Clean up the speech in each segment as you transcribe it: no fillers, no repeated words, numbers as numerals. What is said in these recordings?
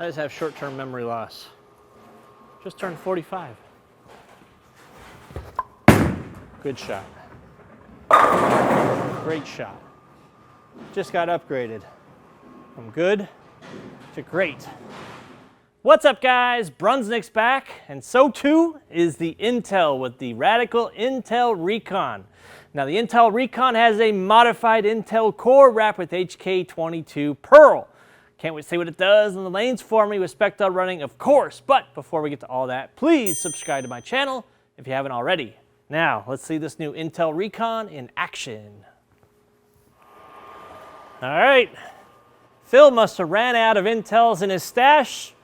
I just have short-term memory loss. Just turned 45. Good shot. Great shot. Just got upgraded from good to great. What's up, guys? Brunsnick's back, and so too is the Intel with the Radical Intel Recon. Now, the Intel Recon has a modified Intel core wrapped with HK22 Pearl. Can't wait to see what it does in the lanes for me with SPECTO running, of course. But before we get to all that, please subscribe to my channel if you haven't already. Now, let's see this new Intel Recon in action. All right, Phil must have ran out of Intels in his stash,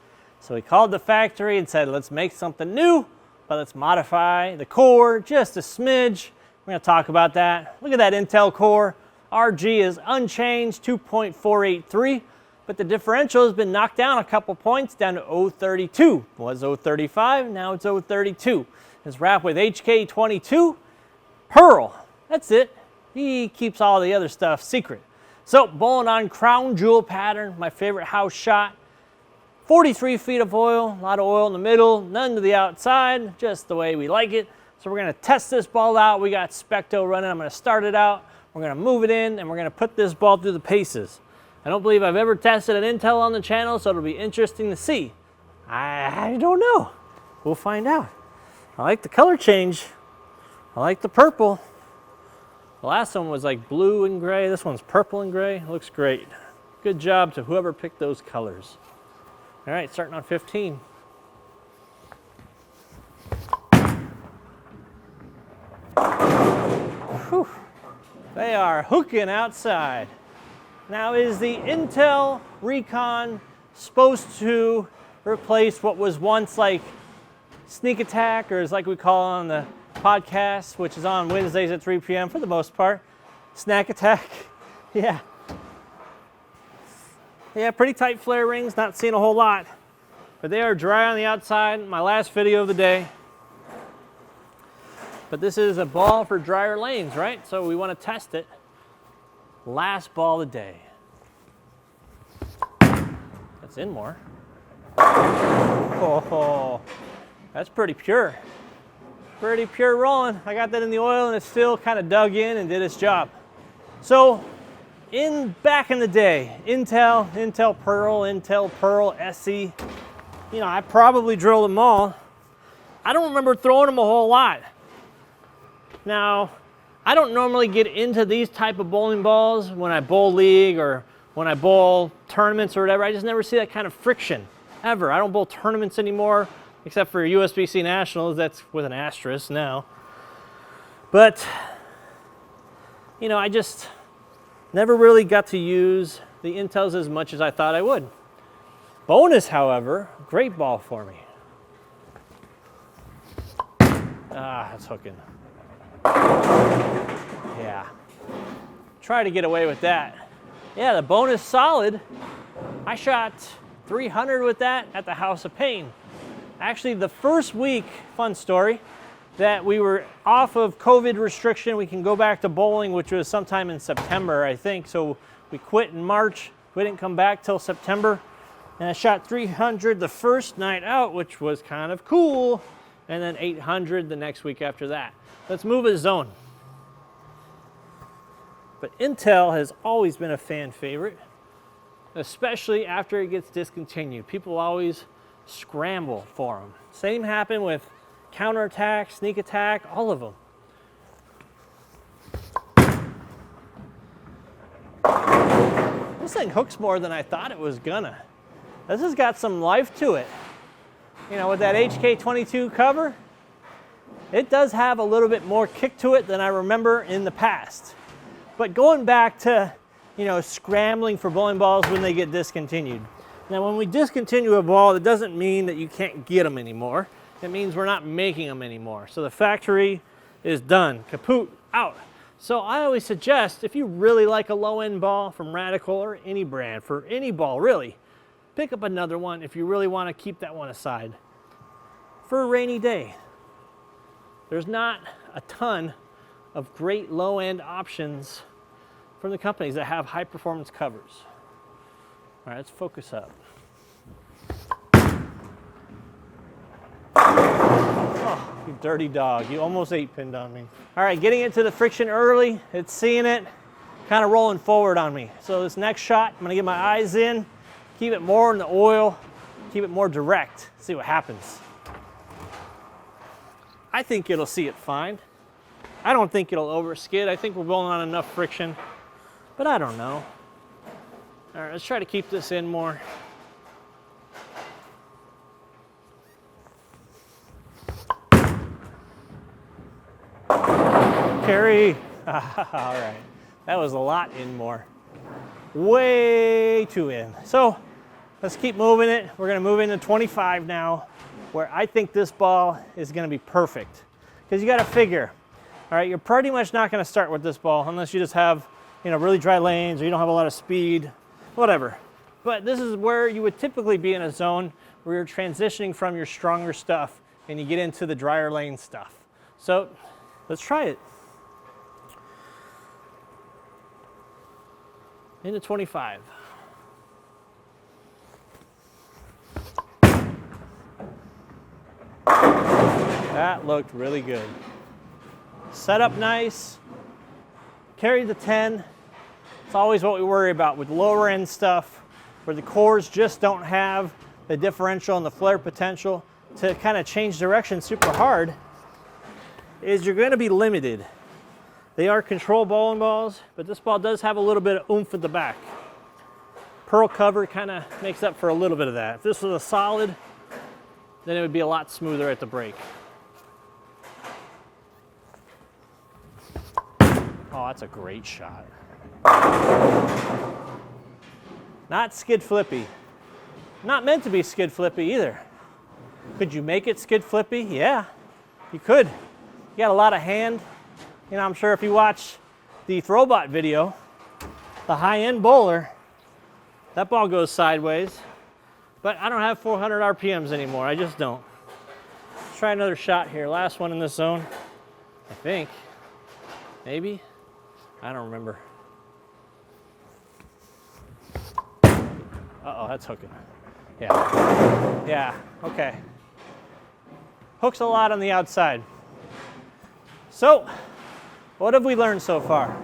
so he called the factory and said, let's make something new, but let's modify the core just a smidge. We're gonna talk about that. Look at that Intel core. RG is unchanged, 2.483, but the differential has been knocked down a couple points down to 0.32. It was 0.35, now it's 0.32. It's wrapped with HK22 Pearl. That's it. He keeps all the other stuff secret. So, bowling on crown jewel pattern, my favorite house shot. 43 feet of oil, a lot of oil in the middle, none to the outside, just the way we like it. So we're gonna test this ball out. We got SPECTO running. I'm gonna start it out. We're gonna move it in, and we're gonna put this ball through the paces. I don't believe I've ever tested an Intel on the channel, so it'll be interesting to see. I don't know. We'll find out. I like the color change. I like the purple. The last one was like blue and gray. This one's purple and gray. It looks great. Good job to whoever picked those colors. All right, starting on 15. Whew. They are hooking outside. Now, is the Intel Recon supposed to replace what was once like sneak attack, or as like we call it on the podcast, which is on Wednesdays at 3 p.m. for the most part, snack attack? Yeah. Yeah, pretty tight flare rings, not seeing a whole lot, but they are dry on the outside. My last video of the day. But this is a ball for drier lanes, right? So we want to test it. Last ball of the day. That's in more. Oh, that's pretty pure. Pretty pure rolling. I got that in the oil and it still kind of dug in and did its job. So, back in the day, Intel Pearl, SE, you know, I probably drilled them all. I don't remember throwing them a whole lot. Now, I don't normally get into these type of bowling balls when I bowl league or when I bowl tournaments or whatever. I just never see that kind of friction, ever. I don't bowl tournaments anymore, except for USBC Nationals. That's with an asterisk now. But, you know, I just never really got to use the Intels as much as I thought I would. Bonus, however, great ball for me. Ah, that's hooking. Yeah. Try to get away with that. Yeah, the bonus solid. I shot 300 with that at the House of Pain. Actually, the first week, fun story, that we were off of COVID restriction, we can go back to bowling, which was sometime in September, I think. So we quit in March. We didn't come back till September. And I shot 300 the first night out, which was kind of cool. And then 800 the next week after that. Let's move a zone. But Intel has always been a fan favorite, especially after it gets discontinued. People always scramble for them. Same happened with counterattack, sneak attack, all of them. This thing hooks more than I thought it was gonna. This has got some life to it. You know, with that HK22 cover, it does have a little bit more kick to it than I remember in the past. But going back to, you know, scrambling for bowling balls when they get discontinued. Now, when we discontinue a ball, it doesn't mean that you can't get them anymore. It means we're not making them anymore. So the factory is done, kaput, out. So I always suggest, if you really like a low-end ball from Radical or any brand, for any ball really, pick up another one if you really want to keep that one aside for a rainy day. There's not a ton of great low-end options from the companies that have high-performance covers. All right, let's focus up. Oh, you dirty dog. You almost 8-pinned on me. All right, getting it to the friction early. It's seeing it, kind of rolling forward on me. So this next shot, I'm gonna get my eyes in, keep it more in the oil, keep it more direct, see what happens. I think it'll see it fine. I don't think it'll overskid. I think we're rolling on enough friction, but I don't know. All right, let's try to keep this in more. Carry. All right, that was a lot in more. Way too in. So let's keep moving it. We're gonna move into 25 now, where I think this ball is gonna be perfect. Because you gotta figure, all right, you're pretty much not gonna start with this ball unless you just have, you know, really dry lanes or you don't have a lot of speed, whatever. But this is where you would typically be in a zone where you're transitioning from your stronger stuff and you get into the drier lane stuff. So let's try it. Into 25. That looked really good. Set up nice, carried the 10. It's always what we worry about with lower end stuff where the cores just don't have the differential and the flare potential to kind of change direction super hard, is you're going to be limited. They are control bowling balls, but this ball does have a little bit of oomph at the back. Pearl cover kind of makes up for a little bit of that. If this was a solid, then it would be a lot smoother at the break. Oh, that's a great shot. Not skid flippy. Not meant to be skid flippy either. Could you make it skid flippy? Yeah, you could. You got a lot of hand. You know, I'm sure if you watch the Throwbot video, the high-end bowler, that ball goes sideways. But I don't have 400 RPMs anymore. I just don't. Let's try another shot here. Last one in this zone, I think. Maybe? I don't remember. Uh-oh, that's hooking. Yeah. Yeah, okay. Hooks a lot on the outside. So, what have we learned so far?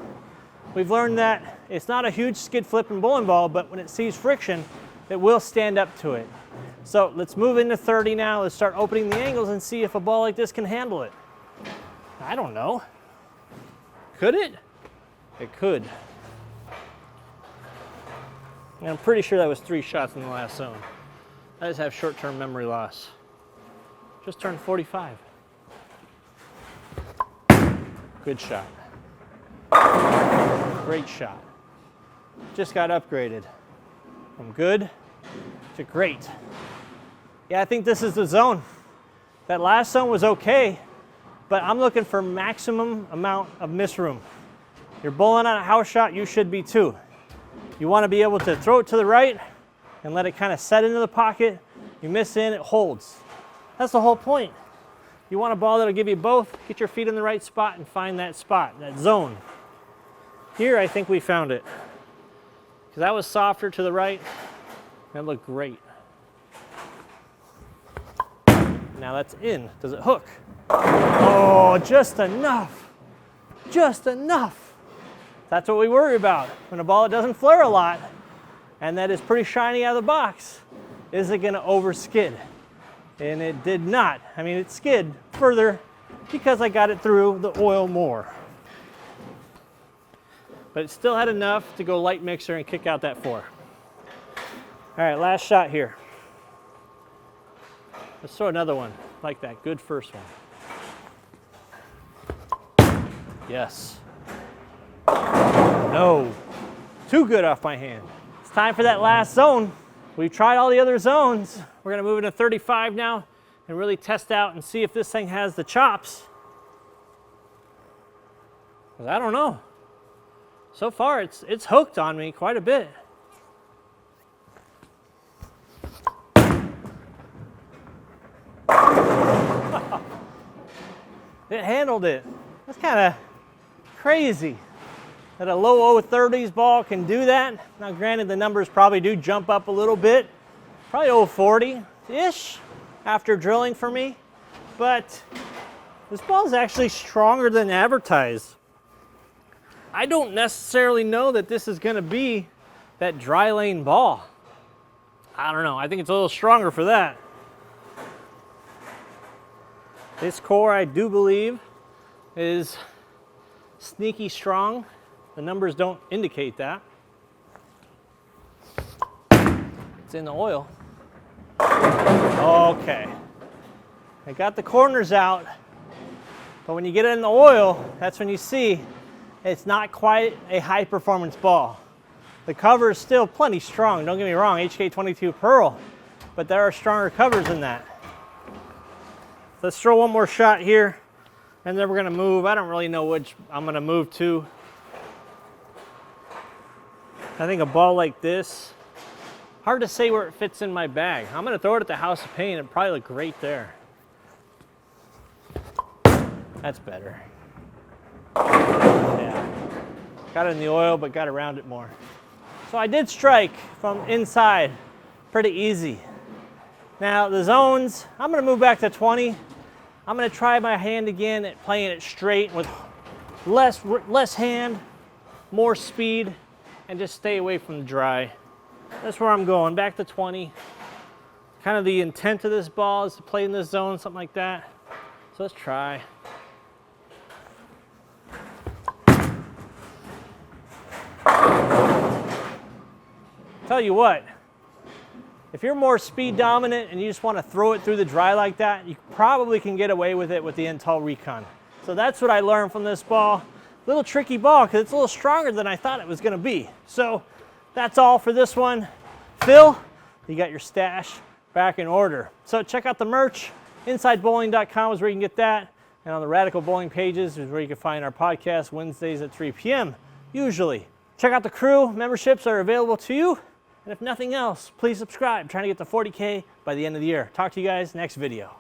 We've learned that it's not a huge skid flipping bowling ball, but when it sees friction, it will stand up to it. So let's move into 30 now. Let's start opening the angles and see if a ball like this can handle it. I don't know. Could it? It could. And I'm pretty sure that was 3 shots in the last zone. I just have short-term memory loss. Just turned 45. Good shot. Great shot. Just got upgraded from good to great. Yeah, I think this is the zone. That last zone was okay, but I'm looking for maximum amount of miss room. You're bowling on a house shot, you should be too. You want to be able to throw it to the right and let it kind of set into the pocket. You miss in, it holds. That's the whole point. You want a ball that'll give you both, get your feet in the right spot and find that spot, that zone. Here, I think we found it. Because that was softer to the right. That looked great. Now that's in. Does it hook? Oh, just enough. Just enough. That's what we worry about. When a ball that doesn't flare a lot and that is pretty shiny out of the box, is it going to overskid? And it did not. I mean, it skid further because I got it through the oil more. But it still had enough to go light mixer and kick out that 4. All right, last shot here. Let's throw another one like that. Good first one. Yes. No. Too good off my hand. It's time for that last zone. We've tried all the other zones. We're going to move into 35 now and really test out and see if this thing has the chops. 'Cause I don't know. So far, it's hooked on me quite a bit. It handled it. That's kind of crazy that a low 030s ball can do that. Now, granted, the numbers probably do jump up a little bit. Probably 040-ish after drilling for me. but this ball is actually stronger than advertised. I don't necessarily know that this is going to be that dry lane ball. I don't know. I think it's a little stronger for that. This core, I do believe, is sneaky strong. The numbers don't indicate that. It's in the oil. Okay. I got the corners out, but when you get it in the oil, that's when you see it's not quite a high performance ball. The cover is still plenty strong, don't get me wrong, HK22 Pearl, but there are stronger covers than that. Let's throw one more shot here, and then we're gonna move. I don't really know which I'm gonna move to. I think a ball like this, hard to say where it fits in my bag. I'm gonna throw it at the House of Pain. It'd probably look great there. That's better. Yeah. Got it in the oil, but got around it more. So I did strike from inside pretty easy. Now the zones, I'm gonna move back to 20. I'm gonna try my hand again at playing it straight with less hand, more speed, and just stay away from the dry. That's where I'm going, back to 20. Kind of the intent of this ball is to play in this zone, something like that. So let's try. Tell you what, if you're more speed dominant and you just want to throw it through the dry like that, you probably can get away with it with the Intel Recon. So that's what I learned from this ball. Little tricky ball because it's a little stronger than I thought it was going to be. So that's all for this one. Phil, you got your stash back in order. So check out the merch. InsideBowling.com is where you can get that. And on the Radical Bowling pages is where you can find our podcast Wednesdays at 3 p.m. usually. Check out the crew. Memberships are available to you. And if nothing else, please subscribe. I'm trying to get to 40K by the end of the year. Talk to you guys next video.